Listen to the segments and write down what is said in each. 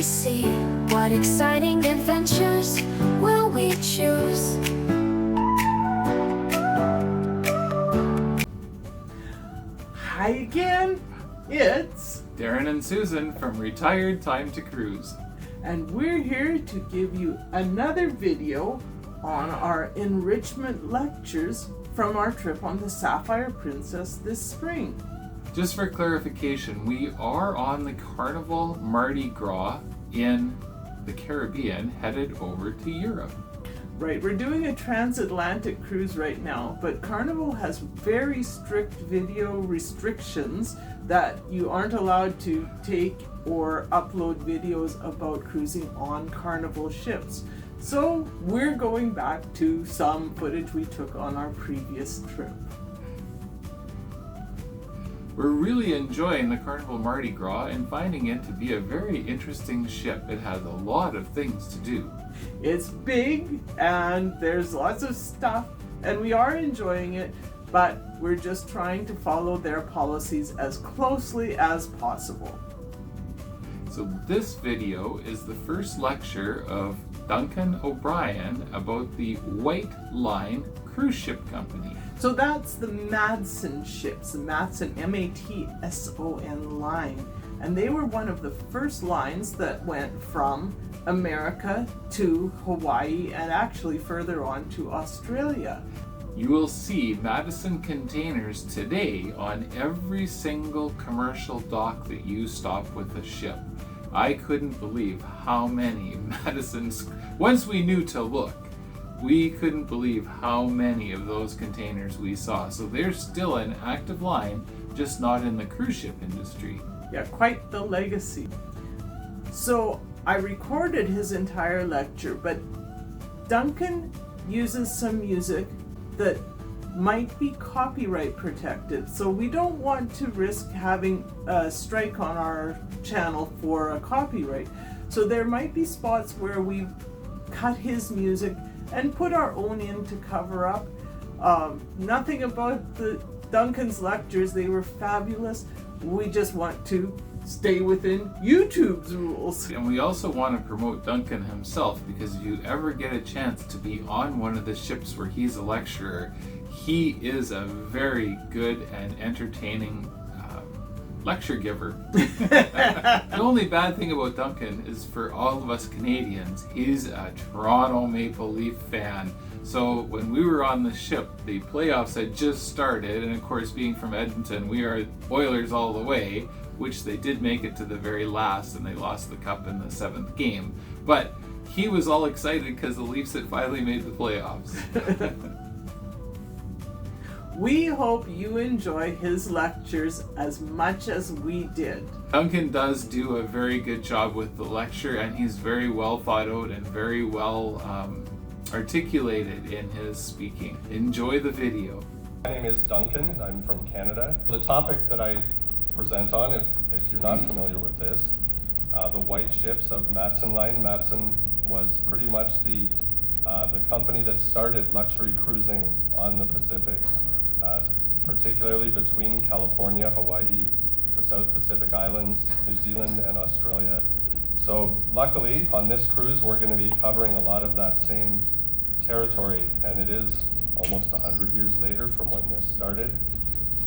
see? What exciting adventures will we choose? Hi again, it's Darren and Susan from Retiredtimetocruise. and we're here to give you another video on our enrichment lectures from our trip on the Sapphire Princess this spring. Just for clarification, we are on the Carnival Mardi Gras in the Caribbean, headed over to Europe. Right, we're doing a transatlantic cruise right now, but Carnival has very strict video restrictions that you aren't allowed to take or upload videos about cruising on Carnival ships. So we're going back to some footage we took on our previous trip. We're really enjoying the Carnival Mardi Gras and finding it to be a very interesting ship. It has a lot of things to do. It's big and there's lots of stuff and we are enjoying it, but we're just trying to follow their policies as closely as possible. So this video is the first lecture of Duncan O'Brien about the White Line Cruise Ship Company. So that's the Matson ships, the Matson, M-A-T-S-O-N line. And they were one of the first lines that went from America to Hawaii and actually further on to Australia. You will see Madison containers today on every single commercial dock that you stop with a ship. I couldn't believe how many Madisons, once we knew to look, we couldn't believe how many of those containers we saw. So there's still an active line, just not in the cruise ship industry. Yeah, quite the legacy. So I recorded his entire lecture, but Duncan uses some music that might be copyright protected. So we don't want to risk having a strike on our channel for a copyright. So there might be spots where we've cut his music and put our own in to cover up. Nothing about Duncan's lectures, they were fabulous. We just want to stay within YouTube's rules. And we also want to promote Duncan himself, because if you ever get a chance to be on one of the ships where he's a lecturer, he is a very good and entertaining lecture giver. The only bad thing about Duncan is for all of us Canadians, he's a Toronto Maple Leaf fan. So when we were on the ship, the playoffs had just started, and of course being from Edmonton, we are Oilers all the way, which they did make it to the very last, and they lost the cup in the 7th game. But he was all excited because the Leafs had finally made the playoffs. We hope you enjoy his lectures as much as we did. Duncan does do a very good job with the lecture, and he's very well thought out and very well articulated in his speaking. Enjoy the video. My name is Duncan. I'm from Canada. The topic that I present on, if you're not familiar with this, the white ships of Matson Line. Matson was pretty much the company that started luxury cruising on the Pacific, particularly between California, Hawaii, the South Pacific Islands, New Zealand, and Australia. So luckily, on this cruise, we're going to be covering a lot of that same territory, and it is almost 100 years later from when this started.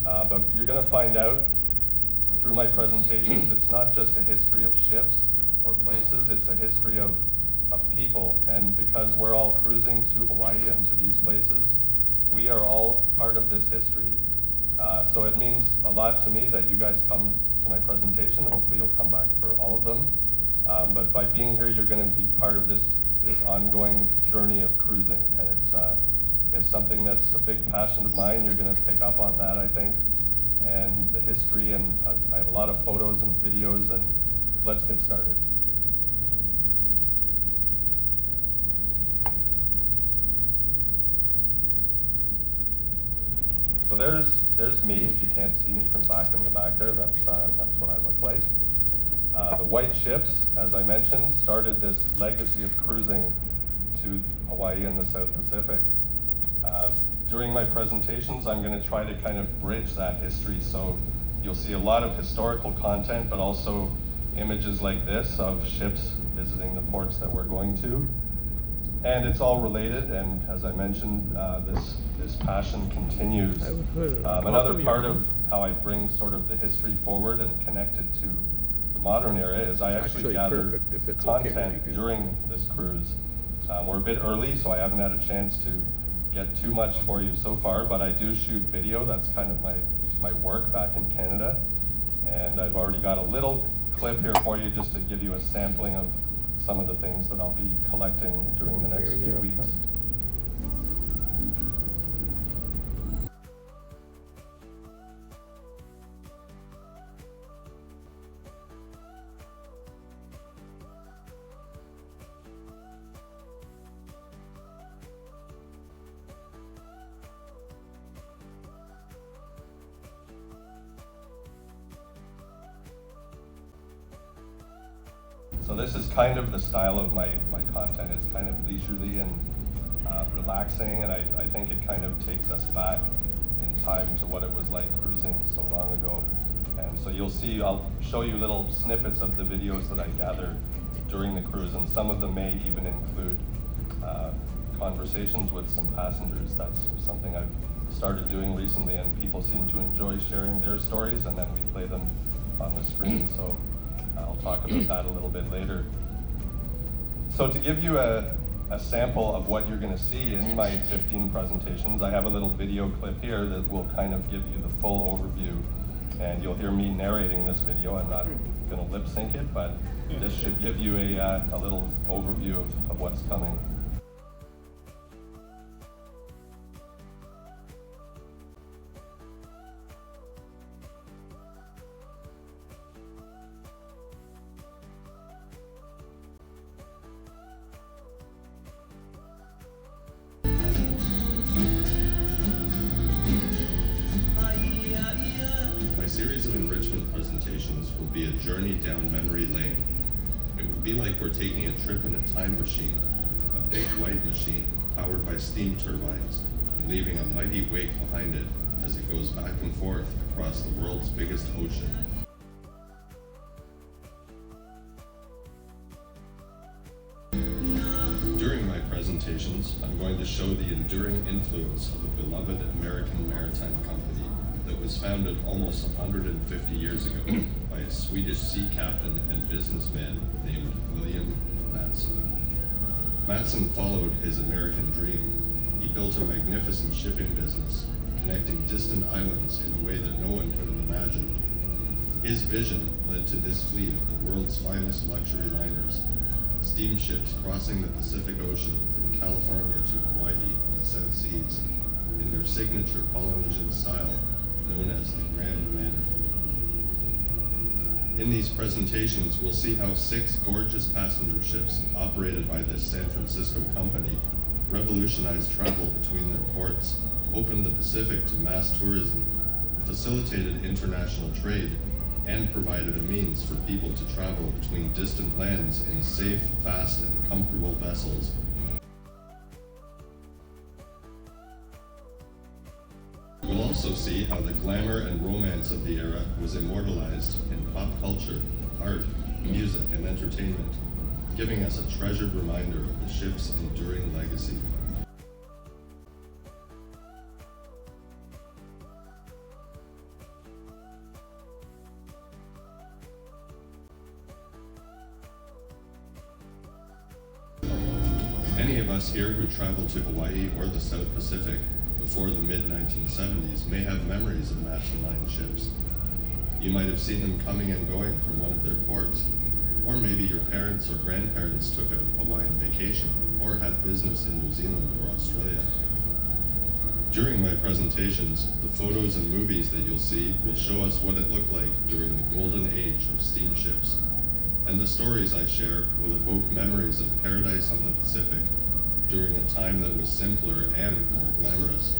But you're going to find out through my presentations, it's not just a history of ships or places, it's a history of people. And because we're all cruising to Hawaii and to these places, we are all part of this history. So it means a lot to me that you guys come to my presentation. Hopefully you'll come back for all of them. But by being here, you're going to be part of this ongoing journey of cruising. And it's something that's a big passion of mine. You're going to pick up on that, I think, and the history. And I have a lot of photos and videos, and let's get started. So there's me. If you can't see me from back in the back there, that's what I look like. The white ships, as I mentioned, started this legacy of cruising to Hawaii and the South Pacific. During my presentations, I'm going to try to kind of bridge that history, so you'll see a lot of historical content, but also images like this of ships visiting the ports that we're going to. And it's all related, and as I mentioned, this passion continues. Another part of how I bring sort of the history forward and connect it to the modern era is I actually gather content during this cruise. We're a bit early, so I haven't had a chance to get too much for you so far, but I do shoot video. That's kind of my work back in Canada. And I've already got a little clip here for you just to give you a sampling of some of the things that I'll be collecting during the next few weeks. So this is kind of the style of my content. It's kind of leisurely and relaxing, and I think it kind of takes us back in time to what it was like cruising so long ago. And so you'll see, I'll show you little snippets of the videos that I gather during the cruise, and some of them may even include conversations with some passengers. That's something I've started doing recently, and people seem to enjoy sharing their stories, and then we play them on the screen. So I'll talk about that a little bit later. So to give you a sample of what you're going to see in my 15 presentations, I have a little video clip here that will kind of give you the full overview, and you'll hear me narrating this video. I'm not going to lip sync it, but this should give you a little overview of what's coming. My series of enrichment presentations will be a journey down memory lane. It will be like we're taking a trip in a time machine, a big white machine powered by steam turbines, and leaving a mighty wake behind it as it goes back and forth across the world's biggest ocean. During my presentations, I'm going to show the enduring influence of a beloved American maritime company that was founded almost 150 years ago by a Swedish sea captain and businessman named William Matson. Matson followed his American dream. He built a magnificent shipping business, connecting distant islands in a way that no one could have imagined. His vision led to this fleet of the world's finest luxury liners, steamships crossing the Pacific Ocean from California to Hawaii on the South Seas in their signature Polynesian style known as the Grand Manner. In these presentations, we'll see how 6 gorgeous passenger ships operated by this San Francisco company revolutionized travel between their ports, opened the Pacific to mass tourism, facilitated international trade, and provided a means for people to travel between distant lands in safe, fast, and comfortable vessels. We'll also see how the glamour and romance of the era was immortalized in pop culture, art, music, and entertainment, giving us a treasured reminder of the ship's enduring legacy. Any of us here who traveled to Hawaii or the South Pacific before the mid-1970s may have memories of Matson Line ships. You might have seen them coming and going from one of their ports, or maybe your parents or grandparents took a Hawaiian vacation or had business in New Zealand or Australia. During my presentations, the photos and movies that you'll see will show us what it looked like during the golden age of steamships, and the stories I share will evoke memories of paradise on the Pacific during a time that was simpler and more glamorous.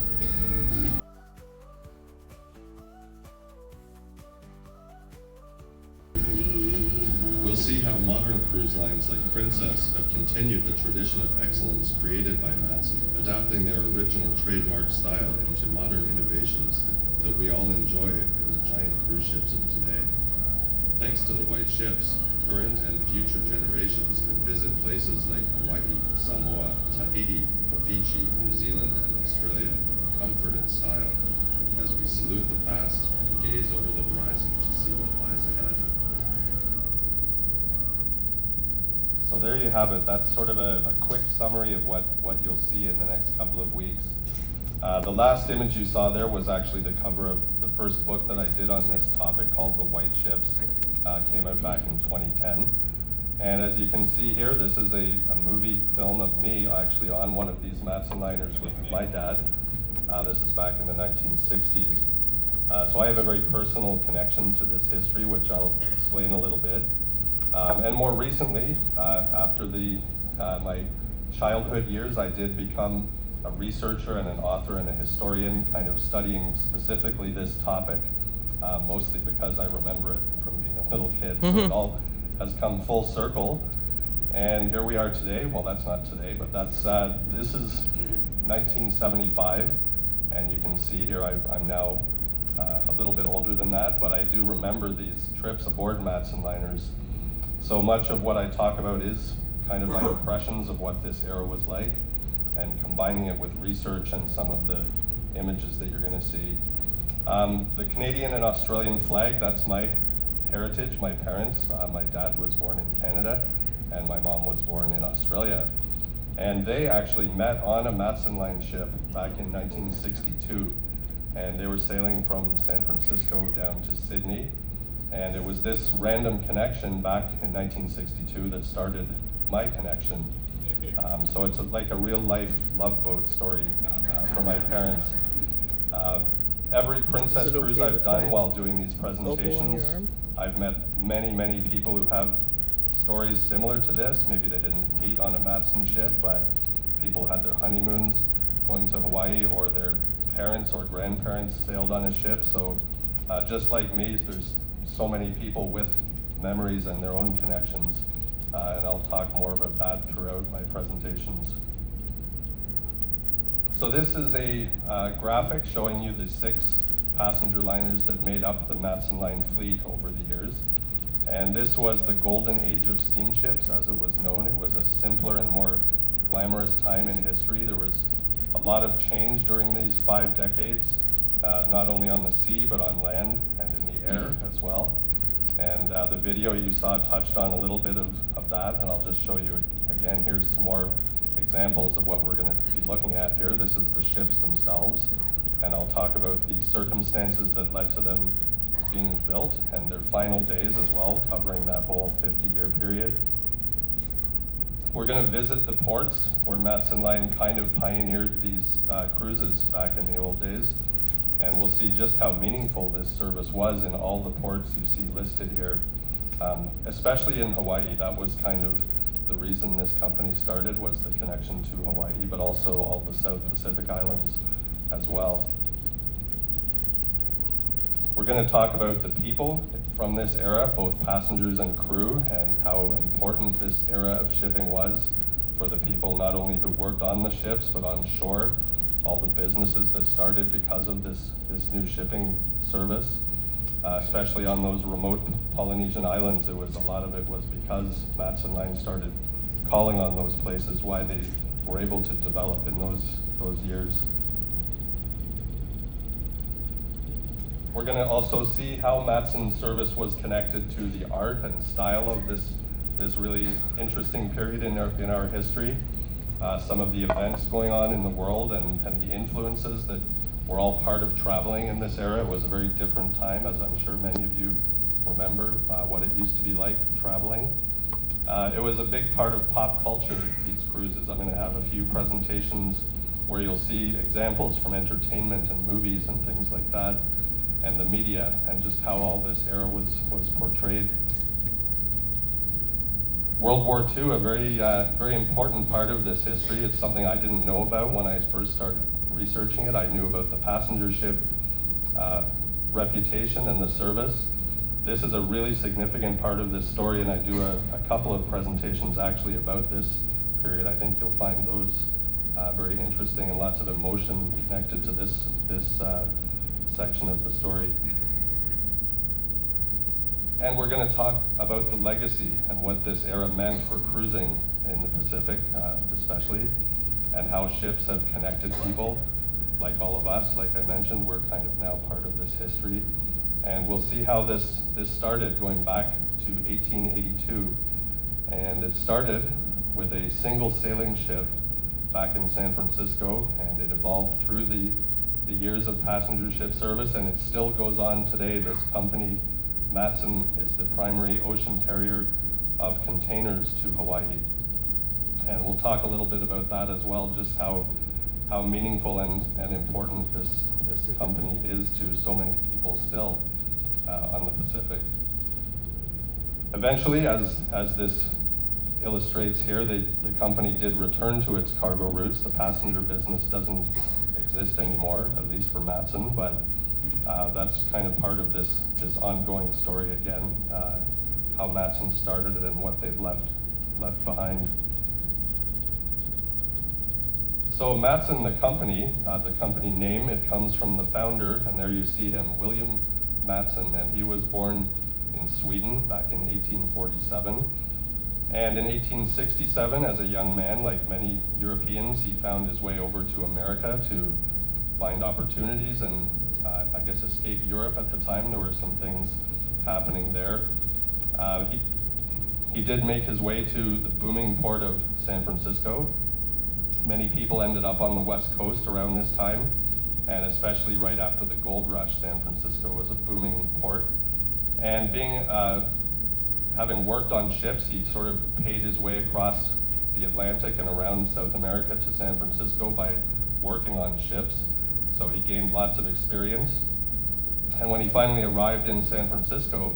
We'll see how modern cruise lines like Princess have continued the tradition of excellence created by Matson, adapting their original trademark style into modern innovations that we all enjoy in the giant cruise ships of today. Thanks to the white ships, current and future generations can visit places like Hawaii, Samoa, Tahiti, Fiji, New Zealand, and Australia with comfort and style as we salute the past and gaze over the horizon to see what lies ahead. So there you have it. That's sort of a quick summary of what you'll see in the next couple of weeks. The last image you saw there was actually the cover of the first book that I did on this topic called The White Ships. Came out back in 2010. And as you can see here, this is a movie film of me actually on one of these Matson liners with my dad. This is back in the 1960s. So I have a very personal connection to this history, which I'll explain a little bit. And more recently, after my childhood years, I did become a researcher and an author and a historian, kind of studying specifically this topic, mostly because I remember it from being a little kid. So it all has come full circle. And here we are today. Well, that's not today, but this is 1975. And you can see here I'm now a little bit older than that, but I do remember these trips aboard Matson liners. So much of what I talk about is kind of my impressions of what this era was like, and combining it with research and some of the images that you're going to see. The Canadian and Australian flag, that's my heritage, my parents. My dad was born in Canada, and my mom was born in Australia. And they actually met on a Matson Line ship back in 1962. And they were sailing from San Francisco down to Sydney. And it was this random connection back in 1962 that started my connection. So it's like a real life love boat story for my parents. Every Princess cruise I've done while doing these presentations, I've met many people who have stories similar to this. Maybe they didn't meet on a Matson ship, but people had their honeymoons going to Hawaii, or their parents or grandparents sailed on a ship. So just like me, there's so many people with memories and their own connections, and I'll talk more about that throughout my presentations. So this is a graphic showing you the 6 passenger liners that made up the Matson Line fleet over the years. And this was the golden age of steamships, as it was known. It was a simpler and more glamorous time in history. There was a lot of change during these 5 decades. Not only on the sea, but on land and in the air as well. And the video you saw touched on a little bit of that, and I'll just show you again. Here's some more examples of what we're going to be looking at here. This is the ships themselves, and I'll talk about the circumstances that led to them being built and their final days as well, covering that whole 50-year period. We're going to visit the ports where Matson Line kind of pioneered these cruises back in the old days. And we'll see just how meaningful this service was in all the ports you see listed here, especially in Hawaii. That was kind of the reason this company started, was the connection to Hawaii, but also all the South Pacific islands as well. We're going to talk about the people from this era, both passengers and crew, and how important this era of shipping was for the people not only who worked on the ships, but on shore. All the businesses that started because of this new shipping service, especially on those remote Polynesian islands. A lot of it was because Matson Line started calling on those places, why they were able to develop in those years. We're going to also see how Matson service was connected to the art and style of this really interesting period in our history. Some of the events going on in the world and the influences that were all part of traveling in this era. It was a very different time, as I'm sure many of you remember what it used to be like traveling. It was a big part of pop culture, these cruises. I'm going to have a few presentations where you'll see examples from entertainment and movies and things like that, and the media, and just how all this era was portrayed. World War II, a very important part of this history. It's something I didn't know about when I first started researching it. I knew about the passenger ship reputation and the service. This is a really significant part of this story, and I do a couple of presentations actually about this period. I think you'll find those very interesting, and lots of emotion connected to this section of the story. And we're going to talk about the legacy and what this era meant for cruising in the Pacific, especially, and how ships have connected people, like all of us. Like I mentioned, we're kind of now part of this history. And we'll see how this started going back to 1882. And it started with a single sailing ship back in San Francisco, and it evolved through the years of passenger ship service, and it still goes on today. This company, Matson, is the primary ocean carrier of containers to Hawaii. And we'll talk a little bit about that as well, just how meaningful and important this company is to so many people still on the Pacific. Eventually, as this illustrates here, the company did return to its cargo routes. The passenger business doesn't exist anymore, at least for Matson, but that's kind of part of this ongoing story again, how Matson started it and what they've left behind. So Matson, the company name, it comes from the founder, and there you see him, William Matson, and he was born in Sweden back in 1847. And in 1867, as a young man, like many Europeans, he found his way over to America to find opportunities and I guess escape Europe at the time. There were some things happening there. He did make his way to the booming port of San Francisco. Many people ended up on the West Coast around this time, and especially right after the gold rush, San Francisco was a booming port. And having worked on ships, he sort of paid his way across the Atlantic and around South America to San Francisco by working on ships. So he gained lots of experience. And when he finally arrived in San Francisco,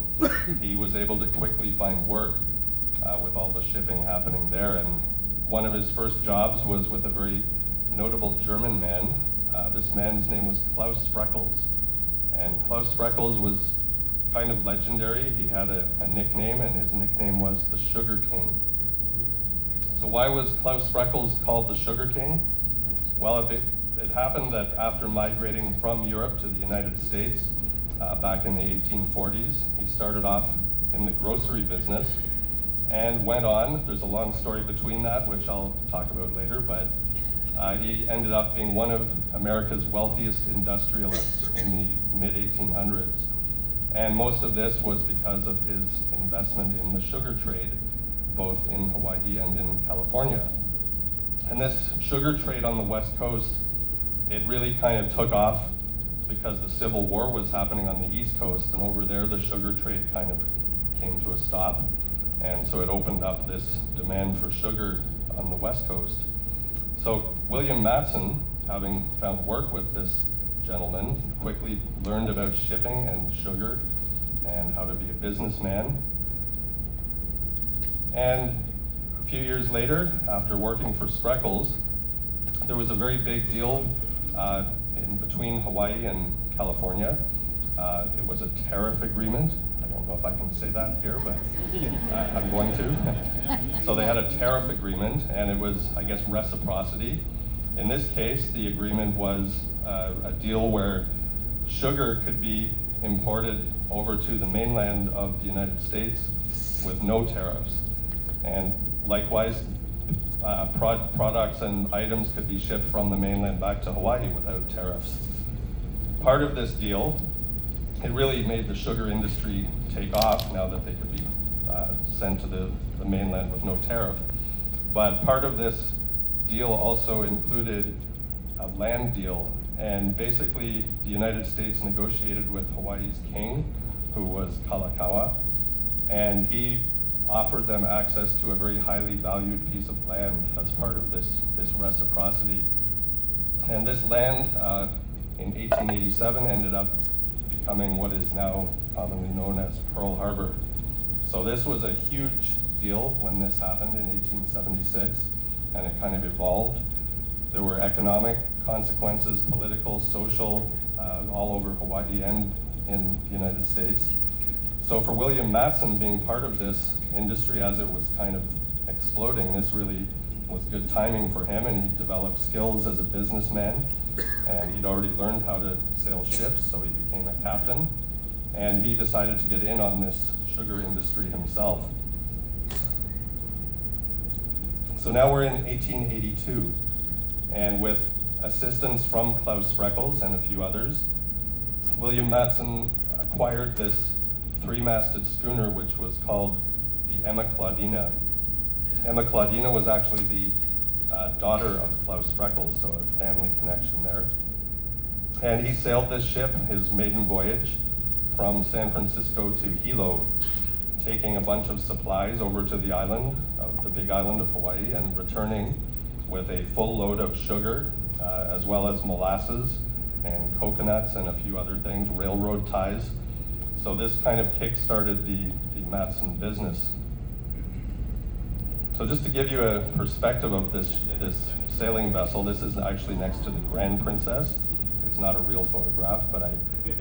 he was able to quickly find work with all the shipping happening there. And one of his first jobs was with a very notable German man. This man's name was Klaus Spreckels. And Klaus Spreckels was kind of legendary. He had a nickname, and his nickname was the Sugar King. So why was Klaus Spreckels called the Sugar King? Well, it happened that after migrating from Europe to the United States back in the 1840s, he started off in the grocery business and went on. There's a long story between that, which I'll talk about later, but he ended up being one of America's wealthiest industrialists in the mid-1800s. And most of this was because of his investment in the sugar trade, both in Hawaii and in California. And this sugar trade on the West Coast, it really kind of took off because the Civil War was happening on the East Coast, and over there the sugar trade kind of came to a stop. And so it opened up this demand for sugar on the West Coast. So William Matson, having found work with this gentleman, quickly learned about shipping and sugar and how to be a businessman. And a few years later, after working for Spreckels, there was a very big deal in between Hawaii and California. It was a tariff agreement. I don't know if I can say that here, but I'm going to. So they had a tariff agreement, and it was, I guess, reciprocity. In this case, the agreement was a deal where sugar could be imported over to the mainland of the United States with no tariffs. And likewise, products and items could be shipped from the mainland back to Hawaii without tariffs. Part of this deal, it really made the sugar industry take off now that they could be sent to the mainland with no tariff. But part of this deal also included a land deal, and basically the United States negotiated with Hawaii's king, who was Kalakaua, and he offered them access to a very highly valued piece of land as part of this reciprocity. And this land in 1887 ended up becoming what is now commonly known as Pearl Harbor. So this was a huge deal when this happened in 1876, and it kind of evolved. There were economic consequences, political, social, all over Hawaii and in the United States. So for William Matson, being part of this industry as it was kind of exploding, this really was good timing for him, and he developed skills as a businessman, and he'd already learned how to sail ships, so he became a captain. and he decided to get in on this sugar industry himself. So now we're in 1882, and with assistance from Klaus Spreckels and a few others, William Matson acquired this three-masted schooner, which was called the Emma Claudina. Emma Claudina was actually the daughter of Klaus Spreckels, so a family connection there. And he sailed this ship, his maiden voyage, from San Francisco to Hilo, taking a bunch of supplies over to the island, the big island of Hawaii, and returning with a full load of sugar, as well as molasses and coconuts and a few other things, railroad ties. So this kind of kick-started the Matson business. So just to give you a perspective of this sailing vessel, this is actually next to the Grand Princess. It's not a real photograph, but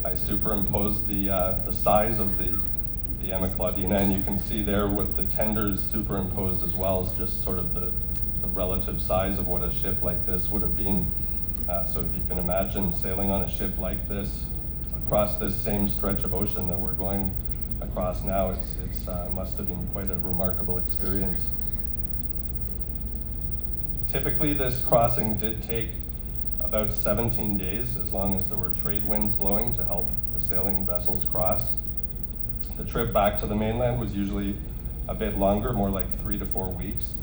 I superimposed the size of the Emma Claudina, and you can see there with the tenders superimposed as well as just sort of the relative size of what a ship like this would have been. So if you can imagine sailing on a ship like this across this same stretch of ocean that we're going across now, it must have been quite a remarkable experience. Typically, this crossing did take about 17 days, as long as there were trade winds blowing to help the sailing vessels cross. The trip back to the mainland was usually a bit longer, more like 3 to 4 weeks.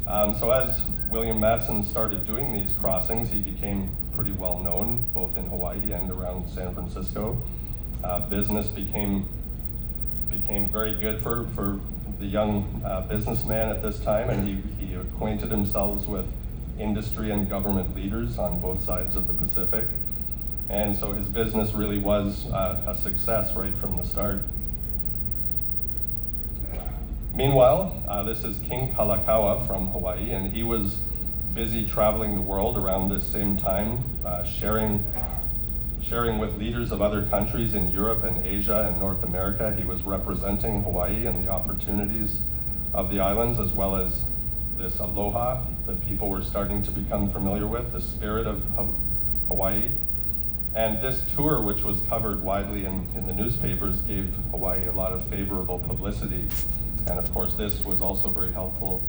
So as William Matson started doing these crossings, he became pretty well known, both in Hawaii and around San Francisco. Business became very good for the young businessman at this time, and he acquainted himself with industry and government leaders on both sides of the Pacific. And so his business really was a success right from the start. Meanwhile, this is King Kalakaua from Hawaii, and he was busy traveling the world around this same time, sharing with leaders of other countries in Europe and Asia and North America. He was representing Hawaii and the opportunities of the islands, as well as this aloha that people were starting to become familiar with, the spirit of Hawaii. And this tour, which was covered widely in the newspapers, gave Hawaii a lot of favorable publicity. And of course, this was also very helpful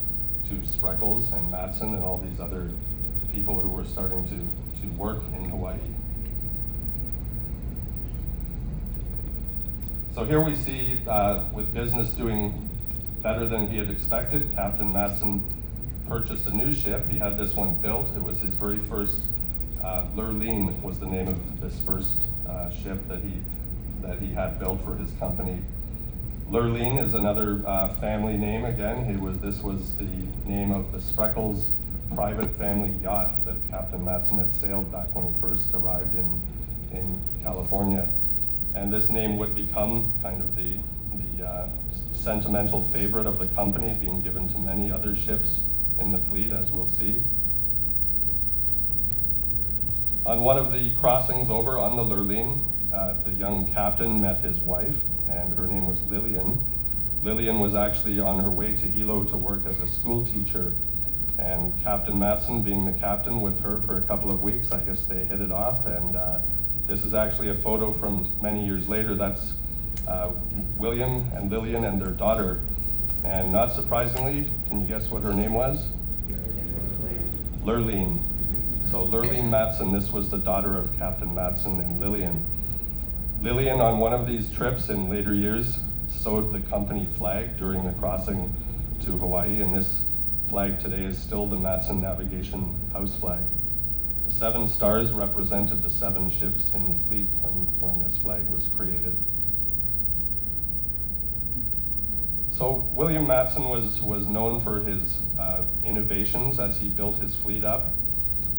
to Spreckels and Matson and all these other people who were starting to work in Hawaii. So here we see, with business doing better than he had expected, Captain Matson purchased a new ship. He had this one built. It was his very first, Lurleen was the name of this first ship that he had built for his company. Lurleen is another family name again. This was the name of the Spreckels private family yacht that Captain Matson had sailed back when he first arrived in California. And this name would become kind of the sentimental favorite of the company, being given to many other ships in the fleet, as we'll see. On one of the crossings over on the Lurleen, the young captain met his wife, and her name was Lillian. Lillian was actually on her way to Hilo to work as a school teacher, and Captain Matson, being the captain with her for a couple of weeks, I guess they hit it off, and this is actually a photo from many years later. That's William and Lillian and their daughter. And not surprisingly, can you guess what her name was? Lurleen. So Lurleen Matson, this was the daughter of Captain Matson and Lillian. Lillian, on one of these trips in later years, sewed the company flag during the crossing to Hawaii, and this flag today is still the Matson Navigation House flag. The 7 stars represented the 7 ships in the fleet when this flag was created. So William Matson was known for his innovations as he built his fleet up.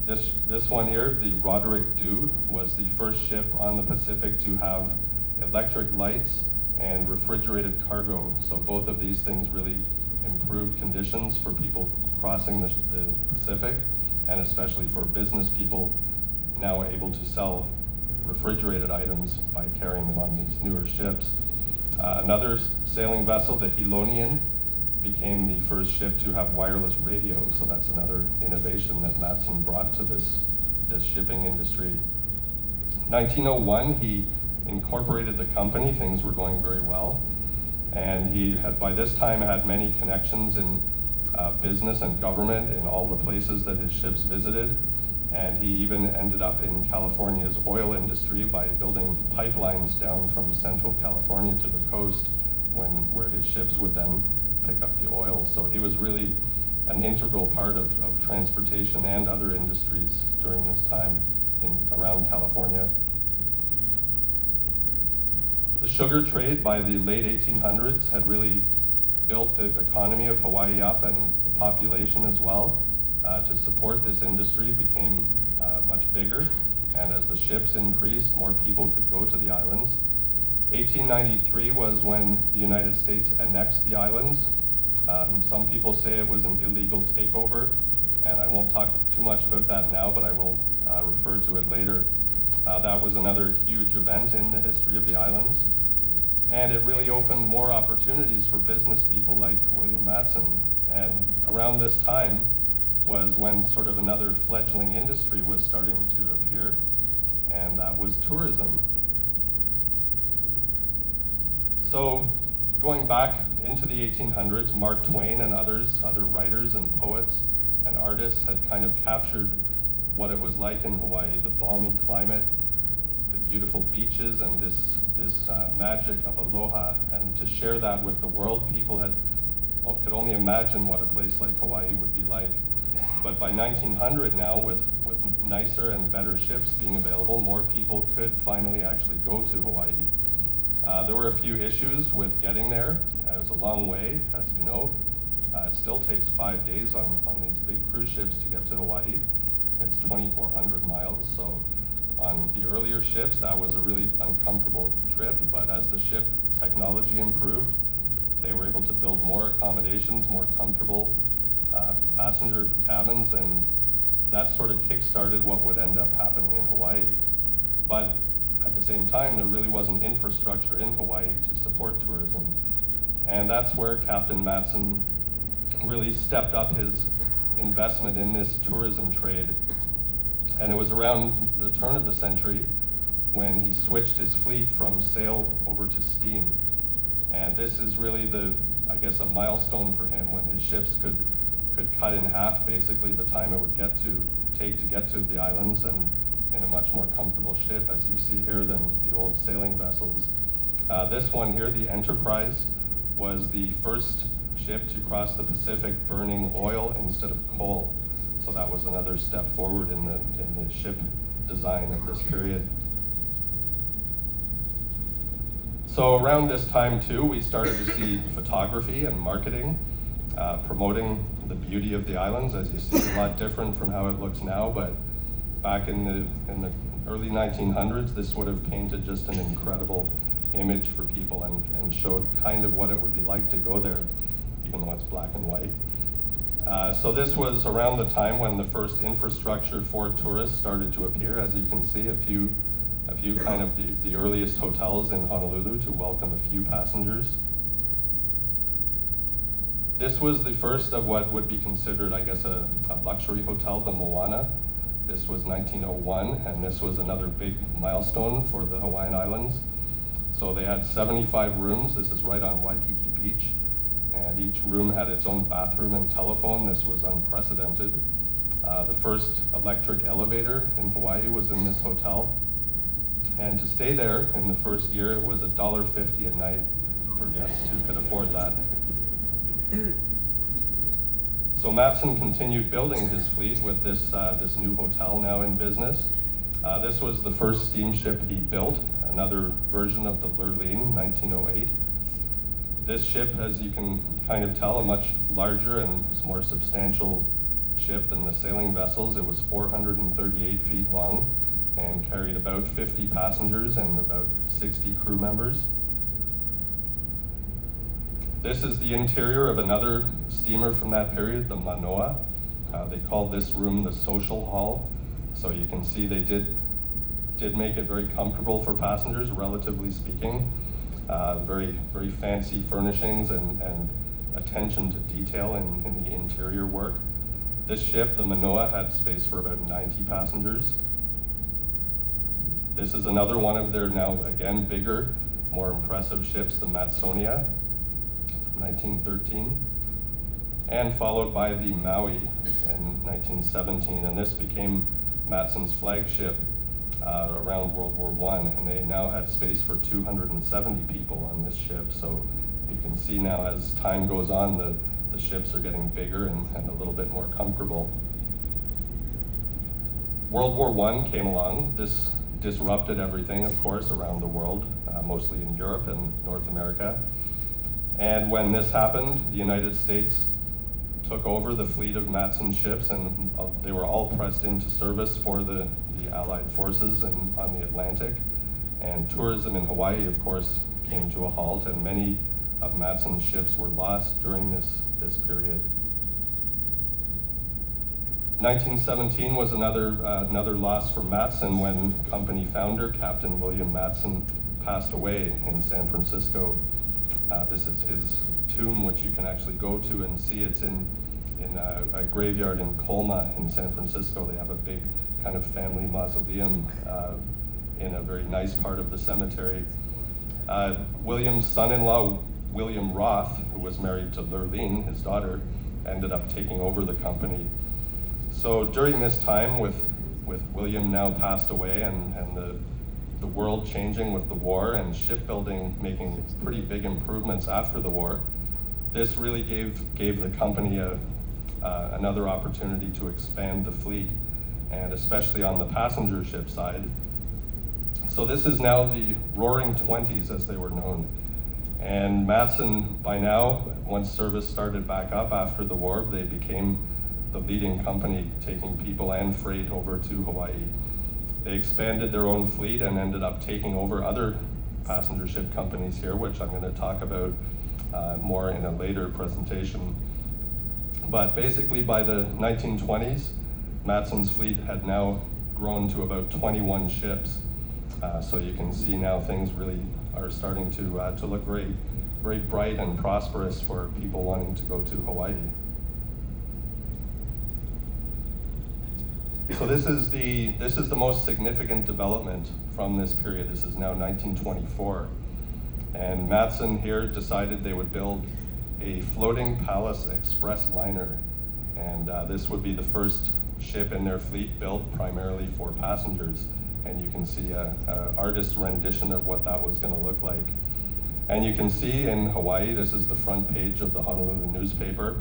This one here, the Roderick Dhu, was the first ship on the Pacific to have electric lights and refrigerated cargo. So both of these things really improved conditions for people crossing the Pacific, and especially for business people now able to sell refrigerated items by carrying them on these newer ships. Another sailing vessel, the Hilonian, became the first ship to have wireless radio, so that's another innovation that Matson brought to this shipping industry. 1901, he incorporated the company, things were going very well. And he had, by this time, had many connections in business and government in all the places that his ships visited. And he even ended up in California's oil industry by building pipelines down from central California to the coast where his ships would then pick up the oil. So he was really an integral part of transportation and other industries during this time around California. The sugar trade by the late 1800s had really built the economy of Hawaii up, and the population as well to support this industry became much bigger. And as the ships increased, more people could go to the islands. 1893 was when the United States annexed the islands. Some people say it was an illegal takeover, and I won't talk too much about that now, but I will refer to it later. That was another huge event in the history of the islands, and it really opened more opportunities for business people like William Matson. And around this time was when sort of another fledgling industry was starting to appear, and that was tourism. So going back into the 1800s, Mark Twain and other writers and poets and artists had kind of captured what it was like in Hawaii, the balmy climate, the beautiful beaches, and this magic of aloha. And to share that with the world, people could only imagine what a place like Hawaii would be like. But by 1900 now, with nicer and better ships being available, more people could finally actually go to Hawaii. There were a few issues with getting there. It was a long way, as you know. It still takes 5 days on these big cruise ships to get to Hawaii. It's 2,400 miles, so on the earlier ships, that was a really uncomfortable trip, but as the ship technology improved, they were able to build more accommodations, more comfortable passenger cabins, and that sort of kick-started what would end up happening in Hawaii. But at the same time, there really wasn't infrastructure in Hawaii to support tourism. And that's where Captain Matson really stepped up his investment in this tourism trade. And it was around the turn of the century when he switched his fleet from sail over to steam. And this is really a milestone for him, when his ships could cut in half basically the time it would take to get to the islands, and in a much more comfortable ship, as you see here, than the old sailing vessels. This one here, the Enterprise, was the first ship to cross the Pacific burning oil instead of coal. So that was another step forward in the ship design of this period. So around this time too, we started to see photography and marketing, promoting the beauty of the islands. As you see, a lot different from how it looks now, but back in the early 1900s, this would have painted just an incredible image for people and showed kind of what it would be like to go there, even though it's black and white. So this was around the time when the first infrastructure for tourists started to appear. As you can see, a few kind of the earliest hotels in Honolulu to welcome a few passengers. This was the first of what would be considered, I guess, a luxury hotel, the Moana. This was 1901, and this was another big milestone for the Hawaiian Islands. So they had 75 rooms. This is right on Waikiki Beach, and each room had its own bathroom and telephone. This was unprecedented. The first electric elevator in Hawaii was in this hotel. And to stay there in the first year, it was $1.50 a night for guests who could afford that. So Matson continued building his fleet with this new hotel now in business. This was the first steamship he built, another version of the Lurline, 1908. This ship, as you can kind of tell, a much larger and more substantial ship than the sailing vessels. It was 438 feet long and carried about 50 passengers and about 60 crew members. This is the interior of another steamer from that period, the Manoa. They called this room the social hall. So you can see they did make it very comfortable for passengers, relatively speaking. Very, very fancy furnishings and attention to detail in the interior work. This ship, the Manoa, had space for about 90 passengers. This is another one of their now, again, bigger, more impressive ships, the Matsonia from 1913, and followed by the Maui in 1917. And this became Matson's flagship around World War I, and they now had space for 270 people on this ship. So you can see now as time goes on, the ships are getting bigger and a little bit more comfortable. World War I came along. This disrupted everything, of course, around the world, mostly in Europe and North America. And when this happened, the United States took over the fleet of Matson ships, and they were all pressed into service for the Allied forces on the Atlantic. And tourism in Hawaii, of course, came to a halt, and many of Matson's ships were lost during this period. 1917 was another loss for Matson when company founder Captain William Matson passed away in San Francisco. This is his tomb, which you can actually go to and see. It's in a graveyard in Colma in San Francisco. They have a big kind of family mausoleum in a very nice part of the cemetery. William's son-in-law, William Roth, who was married to Lurleen, his daughter, ended up taking over the company. So during this time, with William now passed away and the world changing with the war and shipbuilding making pretty big improvements after the war, this really gave the company another opportunity to expand the fleet, and especially on the passenger ship side. So this is now the Roaring Twenties, as they were known. And Matson, by now, once service started back up after the war, they became the leading company taking people and freight over to Hawaii. They expanded their own fleet and ended up taking over other passenger ship companies here, which I'm going to talk about more in a later presentation. But basically by the 1920s, Matson's fleet had now grown to about 21 ships. So you can see now things really are starting to look very, very bright and prosperous for people wanting to go to Hawaii. So this is the most significant development from this period. This is now 1924. And Matson here decided they would build a floating Palace Express liner. And this would be the first ship in their fleet built primarily for passengers. And you can see an artist's rendition of what that was going to look like. And you can see in Hawaii, this is the front page of the Honolulu newspaper.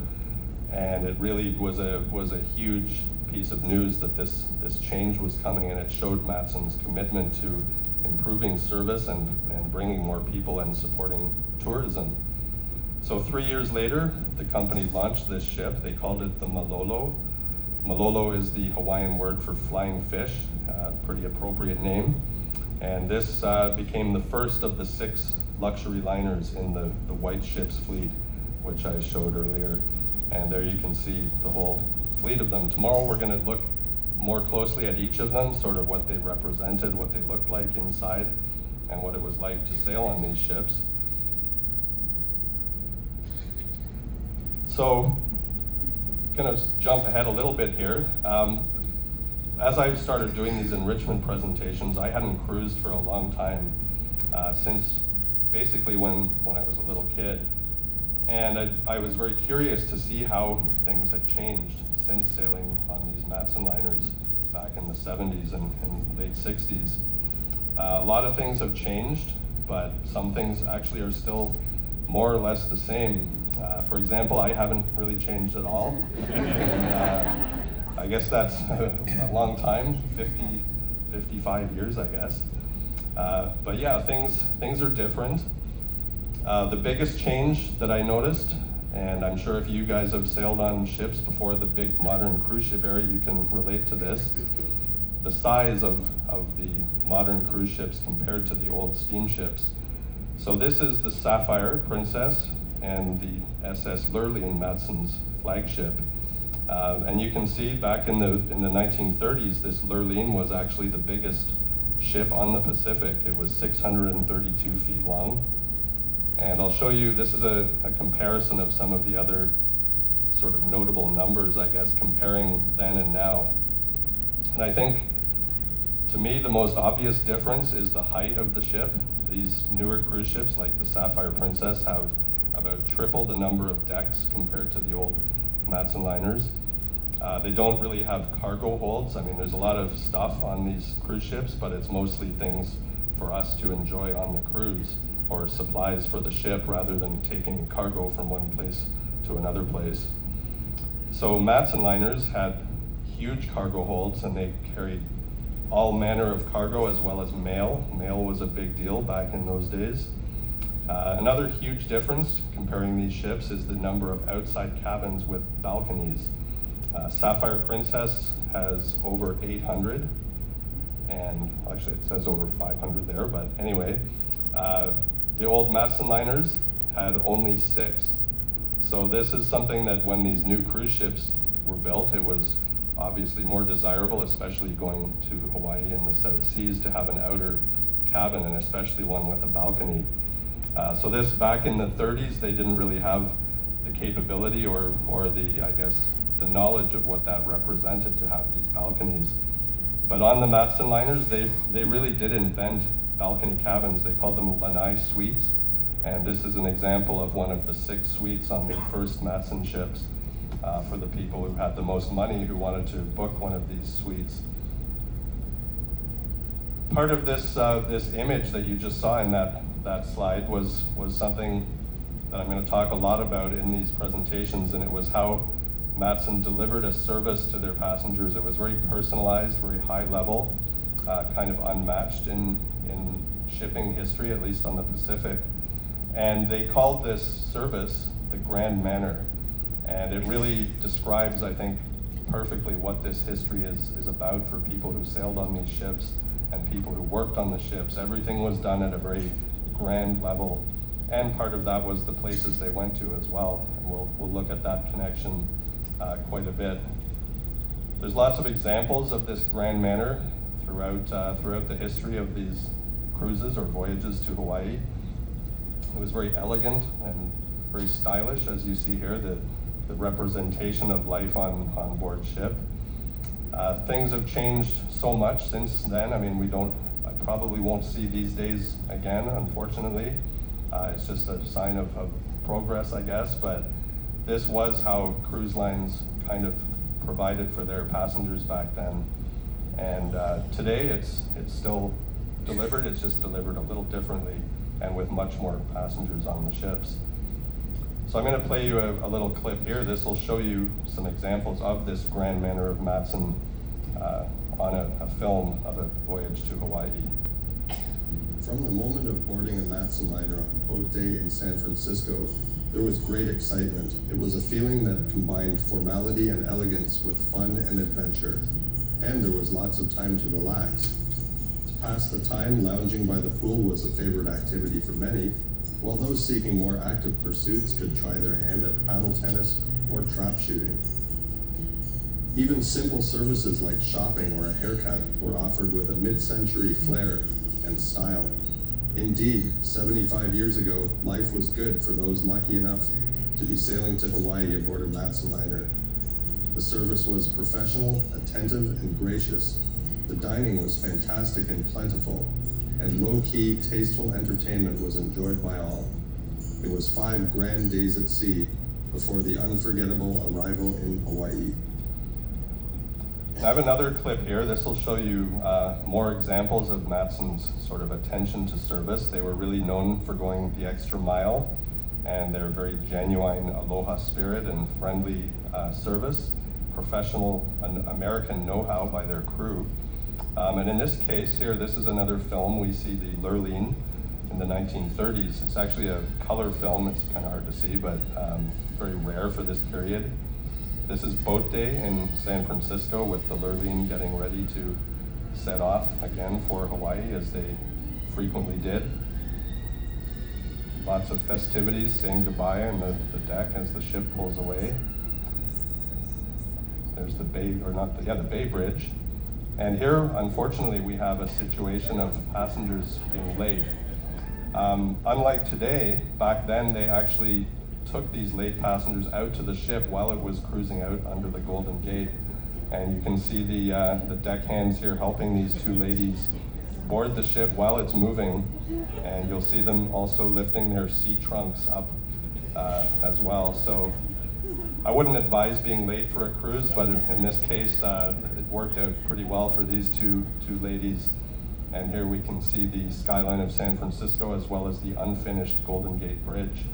And it really was a huge piece of news that this change was coming, and it showed Matson's commitment to improving service and bringing more people and supporting tourism. So 3 years later, the company launched this ship. They called it the Malolo. Malolo is the Hawaiian word for flying fish, pretty appropriate name. And this became the first of the 6 luxury liners in the White Ships fleet, which I showed earlier. And there you can see the whole fleet of them. Tomorrow we're going to look more closely at each of them, sort of what they represented, what they looked like inside, and what it was like to sail on these ships. So, going to jump ahead a little bit here. As I started doing these enrichment presentations, I hadn't cruised for a long time, since basically when I was a little kid. And I was very curious to see how things had changed since sailing on these Matson liners back in the 70s and late 60s. A lot of things have changed, but some things actually are still more or less the same. For example, I haven't really changed at all. And, I guess that's a long time, 55 years, I guess. But yeah, things are different. The biggest change that I noticed, and I'm sure if you guys have sailed on ships before the big modern cruise ship era, you can relate to this. The size of the modern cruise ships compared to the old steamships. So this is the Sapphire Princess and the SS Lurleen, Matson's flagship. And you can see back in the 1930s, this Lurleen was actually the biggest ship on the Pacific. It was 632 feet long. And I'll show you, this is a comparison of some of the other sort of notable numbers, I guess, comparing then and now. And I think To me, the most obvious difference is the height of the ship. These newer cruise ships, like the Sapphire Princess, have about triple the number of decks compared to the old Matson liners. They don't really have cargo holds. I mean, there's a lot of stuff on these cruise ships, but it's mostly things for us to enjoy on the cruise, or supplies for the ship rather than taking cargo from one place to another place. So Matson liners had huge cargo holds, and they carried all manner of cargo as well as mail. Mail was a big deal back in those days. Another huge difference comparing these ships is the number of outside cabins with balconies. Sapphire Princess has over 800, and actually it says over 500 there, but anyway, the old Matson liners had only 6. So this is something that when these new cruise ships were built, it was obviously more desirable, especially going to Hawaii and the South Seas, to have an outer cabin, and especially one with a balcony. So this, back in the 30s, they didn't really have the capability or the, I guess, the knowledge of what that represented to have these balconies. But on the Matson liners, they really did invent balcony cabins. They called them lanai suites, and this is an example of one of the 6 suites on the first Matson ships for the people who had the most money, who wanted to book one of these suites. Part of this this image that you just saw in that slide was something that I'm going to talk a lot about in these presentations, and it was how Matson delivered a service to their passengers. It was very personalized, very high level, kind of unmatched in shipping history, at least on the Pacific. And they called this service the Grand Manner. And it really describes, I think, perfectly what this history is about for people who sailed on these ships and people who worked on the ships. Everything was done at a very grand level. And part of that was the places they went to as well. And we'll look at that connection quite a bit. There's lots of examples of this Grand Manner throughout the history of these cruises or voyages to Hawaii. It was very elegant and very stylish, as you see here, the representation of life on board ship. Things have changed so much since then. I mean, I probably won't see these days again, unfortunately. It's just a sign of progress, I guess, but this was how cruise lines kind of provided for their passengers back then. And today it's still delivered, it's just delivered a little differently and with much more passengers on the ships. So I'm going to play you a little clip here. This will show you some examples of this Grand Manner of Matson on a film of a voyage to Hawaii. From the moment of boarding a Matson liner on boat day in San Francisco, there was great excitement. It was a feeling that combined formality and elegance with fun and adventure. And there was lots of time to relax. To pass the time, lounging by the pool was a favorite activity for many, while those seeking more active pursuits could try their hand at paddle tennis or trap shooting. Even simple services like shopping or a haircut were offered with a mid-century flair and style. Indeed, 75 years ago, life was good for those lucky enough to be sailing to Hawaii aboard a Matson liner. The service was professional, attentive, and gracious. The dining was fantastic and plentiful, and low-key, tasteful entertainment was enjoyed by all. It was 5 grand days at sea before the unforgettable arrival in Hawaii. I have another clip here. This will show you more examples of Matson's sort of attention to service. They were really known for going the extra mile, and their very genuine aloha spirit and friendly service, professional American know-how by their crew. And in this case here, this is another film. We see the Lurleen in the 1930s. It's actually a color film. It's kind of hard to see, but very rare for this period. This is boat day in San Francisco with the Lurleen getting ready to set off again for Hawaii, as they frequently did. Lots of festivities, saying goodbye on the deck as the ship pulls away. There's the Bay Bridge. And here, unfortunately, we have a situation of passengers being late. Unlike today, back then they actually took these late passengers out to the ship while it was cruising out under the Golden Gate. And you can see the deckhands here helping these two ladies board the ship while it's moving. And you'll see them also lifting their sea trunks up as well. So I wouldn't advise being late for a cruise, but in this case, it worked out pretty well for these two ladies. And here we can see the skyline of San Francisco as well as the unfinished Golden Gate Bridge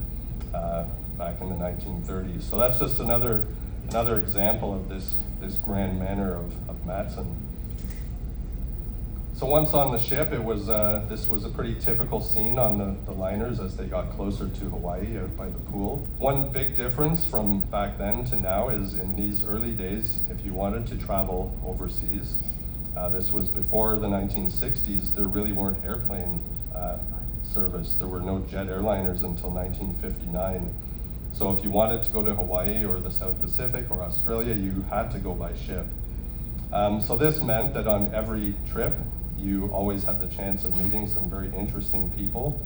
back in the 1930s. So that's just another example of this grand manner of Matson. So once on the ship, this was a pretty typical scene on the liners as they got closer to Hawaii out by the pool. One big difference from back then to now is in these early days, if you wanted to travel overseas, this was before the 1960s, there really weren't airplane service. There were no jet airliners until 1959. So if you wanted to go to Hawaii or the South Pacific or Australia, you had to go by ship. So this meant that on every trip, you always had the chance of meeting some very interesting people,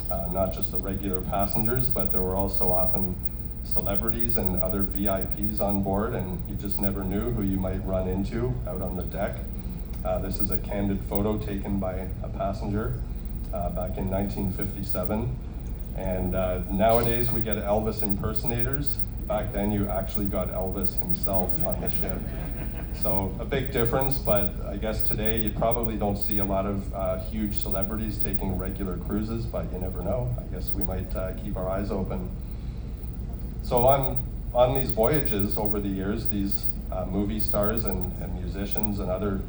not just the regular passengers, but there were also often celebrities and other VIPs on board, and you just never knew who you might run into out on the deck. This is a candid photo taken by a passenger back in 1957. And nowadays we get Elvis impersonators. Back then you actually got Elvis himself on the ship. So a big difference, but I guess today you probably don't see a lot of huge celebrities taking regular cruises, but you never know. I guess we might keep our eyes open. So on these voyages over the years, these movie stars and musicians and other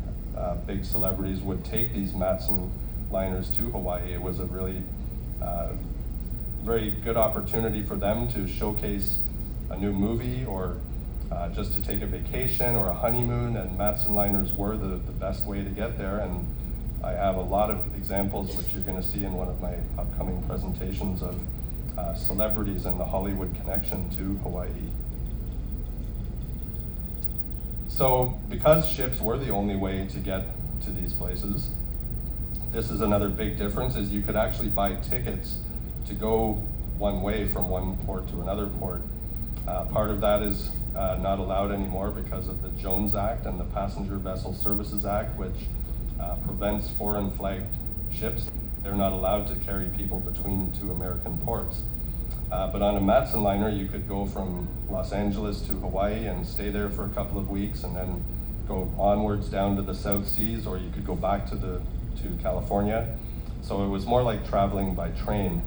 big celebrities would take these Matson liners to Hawaii. It was a really very good opportunity for them to showcase a new movie or just to take a vacation or a honeymoon, and Matson liners were the best way to get there. And I have a lot of examples, which you're going to see in one of my upcoming presentations, of celebrities and the Hollywood connection to Hawaii. So because ships were the only way to get to these places, this is another big difference, is you could actually buy tickets to go one way from one port to another port. Part of that is not allowed anymore because of the Jones Act and the Passenger Vessel Services Act, which prevents foreign flagged ships. They're not allowed to carry people between two American ports. But on a Matson liner, you could go from Los Angeles to Hawaii and stay there for a couple of weeks and then go onwards down to the South Seas, or you could go back to California. So it was more like traveling by train.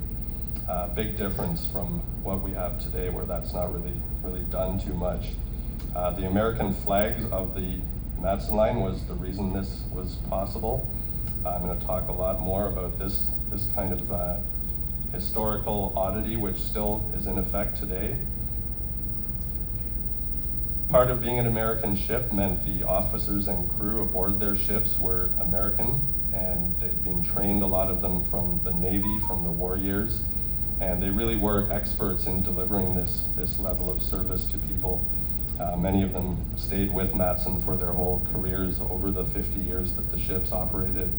Big difference from what we have today, where that's not really done too much. The American flags of the Matson line was the reason this was possible. I'm going to talk a lot more about this kind of historical oddity, which still is in effect today. Part of being an American ship meant the officers and crew aboard their ships were American, and they'd been trained, a lot of them from the Navy, from the war years, and they really were experts in delivering this level of service to people. Many of them stayed with Matson for their whole careers over the 50 years that the ships operated.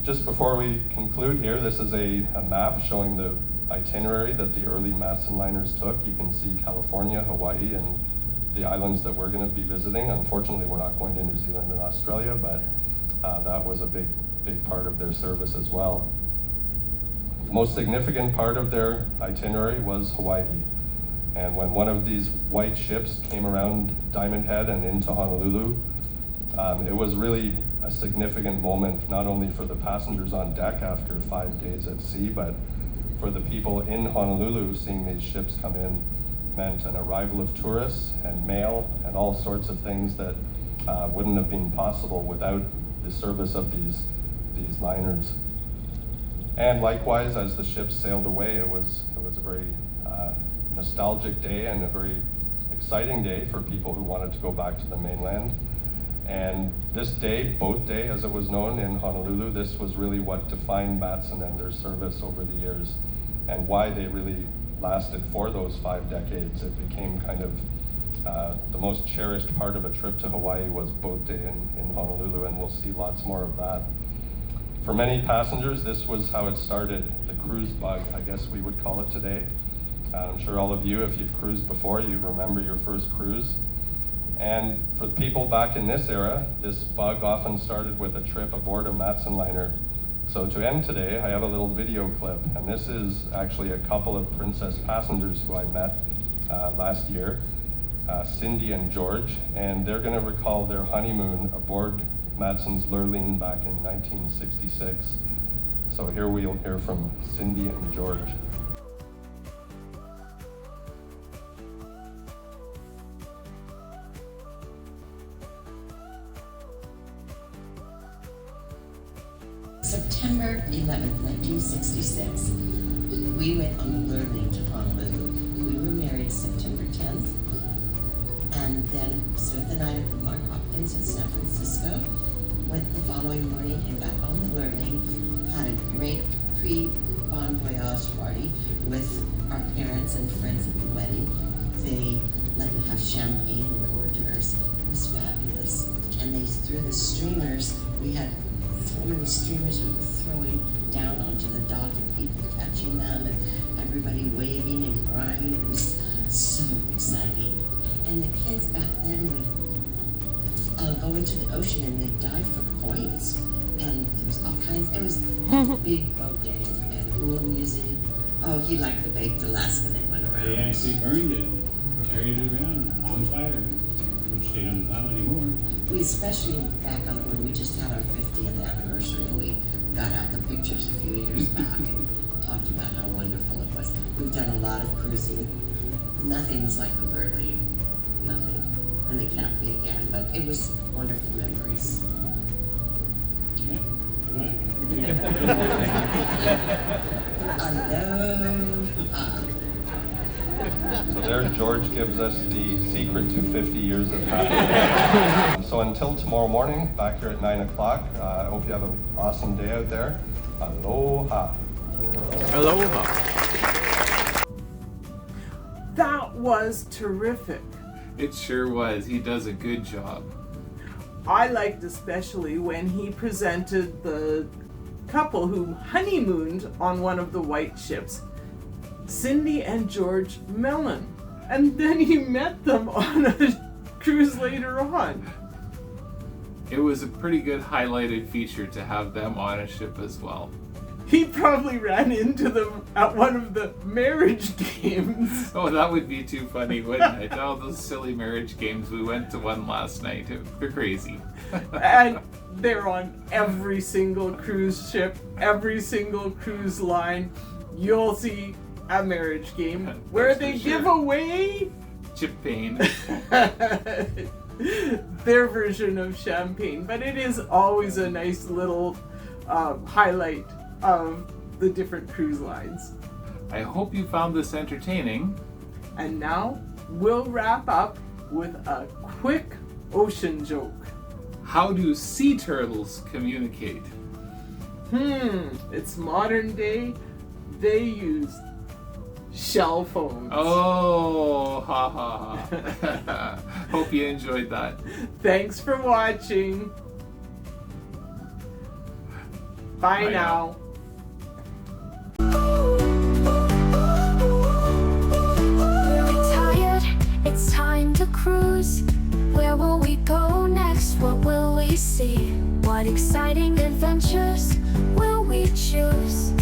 Just before we conclude here, this is a map showing the itinerary that the early Matson liners took. You can see California, Hawaii, and the islands that we're going to be visiting. Unfortunately, we're not going to New Zealand and Australia, but that was a big part of their service as well. The most significant part of their itinerary was Hawaii. And when one of these white ships came around Diamond Head and into Honolulu, it was really a significant moment, not only for the passengers on deck after 5 days at sea, but for the people in Honolulu. Seeing these ships come in meant an arrival of tourists and mail and all sorts of things that wouldn't have been possible without the service of these liners. And likewise, as the ships sailed away, it was a very nostalgic day and a very exciting day for people who wanted to go back to the mainland. And this day, Boat Day as it was known in Honolulu, this was really what defined Matson and their service over the years, and why they really lasted for those 5 decades. It became kind of the most cherished part of a trip to Hawaii was Boat Day in Honolulu, and we'll see lots more of that. For many passengers, this was how it started, the cruise bug, I guess we would call it today. I'm sure all of you, if you've cruised before, you remember your first cruise. And for people back in this era, this bug often started with a trip aboard a Matson liner. So to end today, I have a little video clip, and this is actually a couple of Princess passengers who I met last year, Cindy and George, and they're going to recall their honeymoon aboard Matson's Lurleen back in 1966. So here we'll hear from Cindy and George. September 11th, 1966, we went on the Lurleen to Honolulu. We were married September 10th, and then spent the night at the Mark Hopkins in San Francisco. Went the following morning and got on the Lurleen, had a great pre-bon voyage party with our parents and friends at the wedding. They let you have champagne and hors d'oeuvres. It was fabulous. And they threw the streamers. We had so many streamers we were throwing down onto the dock and people catching them and everybody waving and crying. It was so exciting. And the kids back then would go into the ocean and they'd dive for coins. And there was all kinds, it was a big boat day and cool music. Oh, he liked the baked Alaska they went around. They actually burned it, carried it around on fire, which they don't allow anymore. We especially back on it when we just had our 50th anniversary and we got out the pictures a few years back and talked about how wonderful it was. We've done a lot of cruising. Nothing's like the Lurleen. Nothing. And it can't be again, but it was wonderful memories. Yeah, what? Aloha. So there, George gives us the secret to 50 years of happiness. So until tomorrow morning, back here at 9 o'clock, I hope you have an awesome day out there. Aloha. Aloha. That was terrific. It sure was. He does a good job. I liked especially when he presented the couple who honeymooned on one of the white ships, Cindy and George Mellon. And then he met them on a cruise later on. It was a pretty good highlighted feature to have them on a ship as well. He probably ran into them at one of the marriage games. Oh, that would be too funny, wouldn't it? Oh, those silly marriage games. We went to one last night. They're crazy. And they're on every single cruise ship, every single cruise line. You'll see a marriage game where That's they for sure. give away Champagne. their version of champagne. But it is always a nice little highlight of the different cruise lines. I hope you found this entertaining. And now we'll wrap up with a quick ocean joke. How do sea turtles communicate? It's modern day. They use shell phones. Oh, ha ha ha. Hope you enjoyed that. Thanks for watching. Bye Bye now. We're retired, it's time to cruise. Where will we go next? What will we see? What exciting adventures will we choose?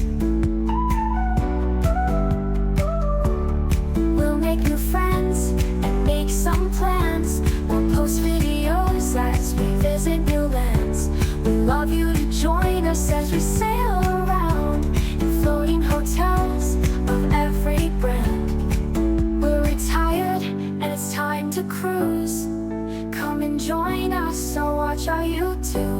We'll make new friends and make some plans. We'll post videos as we visit new lands. We love you to join us as we sail around in floating hotels of every brand. We're retired and it's time to cruise. Come and join us or watch our YouTube.